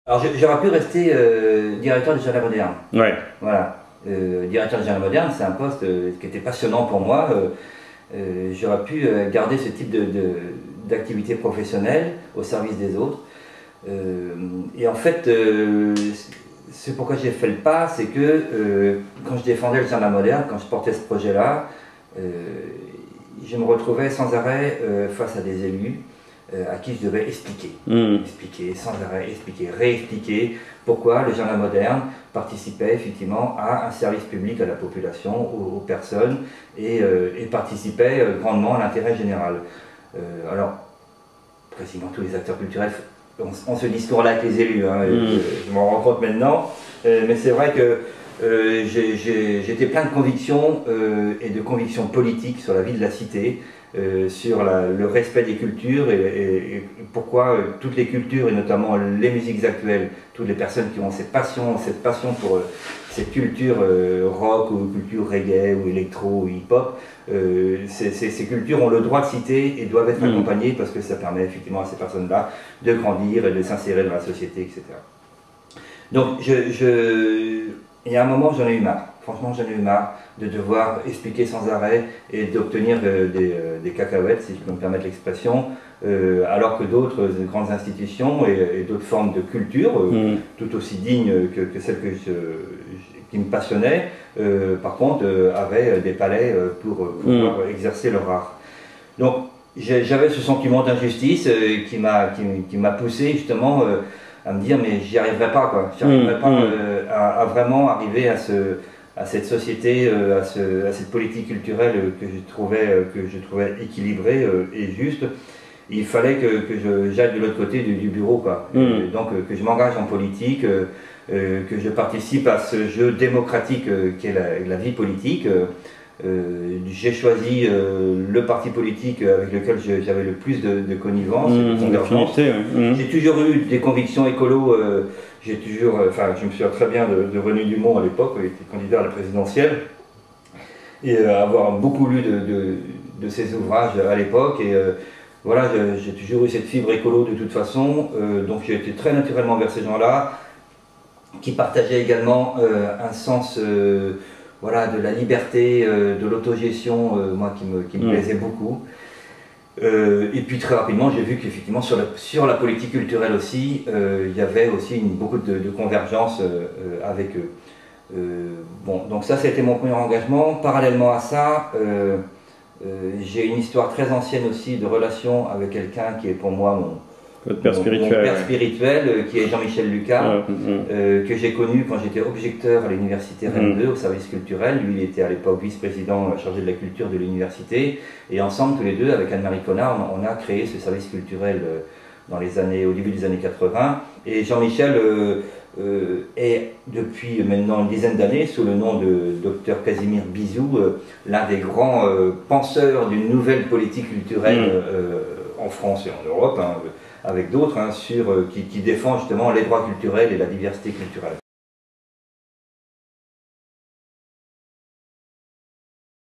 Alors j'aurais pu rester directeur du Jardin moderne. Ouais. Voilà. Directeur du Jardin moderne, c'est un poste qui était passionnant pour moi. J'aurais pu garder ce type d'activité professionnelle au service des autres. Et en fait, c'est pourquoi j'ai fait le pas, c'est que quand je défendais le Jardin moderne, quand je portais ce projet-là, je me retrouvais sans arrêt face à des élus à qui je devais expliquer, expliquer, sans arrêt, expliquer, réexpliquer pourquoi le Jardin moderne participait effectivement à un service public à la population, aux personnes, et participait grandement à l'intérêt général. Alors, précisément tous les acteurs culturels ont ce discours-là avec les élus, hein, je m'en rends compte maintenant, mais c'est vrai que j'étais plein de convictions et de convictions politiques sur la vie de la cité, sur le respect des cultures et pourquoi toutes les cultures et notamment les musiques actuelles, toutes les personnes qui ont cette passion pour cette culture rock ou culture reggae ou électro ou hip-hop, ces cultures ont le droit de citer et doivent être accompagnées parce que ça permet effectivement à ces personnes-là de grandir et de s'insérer dans la société, etc. Donc il y a un moment j'en ai eu marre. Franchement, j'en ai eu marre de devoir expliquer sans arrêt et d'obtenir des cacahuètes, si je peux me permettre l'expression, alors que d'autres grandes institutions et d'autres formes de culture, tout aussi dignes que celles qui me passionnaient, par contre, avaient des palais pour pouvoir exercer leur art. Donc, j'avais ce sentiment d'injustice qui m'a poussé justement à me dire mais j'y arriverai pas, quoi. J'y arriverai pas à vraiment arriver à cette société, à cette politique culturelle que je trouvais équilibrée et juste. Il fallait que j'aille de l'autre côté du bureau, quoi. Donc que je m'engage en politique, que je participe à ce jeu démocratique qu'est la vie politique. J'ai choisi le parti politique avec lequel j'avais le plus de connivence, de convergence. J'ai toujours eu des convictions écolo. Je me souviens très bien de René Dumont à l'époque, il était candidat à la présidentielle, et avoir beaucoup lu de ses ouvrages à l'époque. Et voilà, j'ai toujours eu cette fibre écolo de toute façon, donc j'ai été très naturellement vers ces gens-là, qui partageaient également un sens voilà, de la liberté, de l'autogestion, moi qui me plaisait beaucoup. Et puis très rapidement, j'ai vu qu'effectivement sur la politique culturelle aussi, il y avait aussi beaucoup de convergence avec eux. Bon, donc ça, c'était mon premier engagement. Parallèlement à ça, j'ai une histoire très ancienne aussi de relation avec quelqu'un qui est pour moi mon père spirituel, qui est Jean-Michel Lucas, que j'ai connu quand j'étais objecteur à l'université Rennes 2 au service culturel. Lui, il était à l'époque vice-président chargé de la culture de l'université, et ensemble, tous les deux, avec Anne-Marie Connard, on a créé ce service culturel au début des années 80. Et Jean-Michel est, depuis maintenant une dizaine d'années, sous le nom de Dr Casimir Bizou, l'un des grands penseurs d'une nouvelle politique culturelle en France et en Europe, hein, avec d'autres, hein, qui défend justement les droits culturels et la diversité culturelle.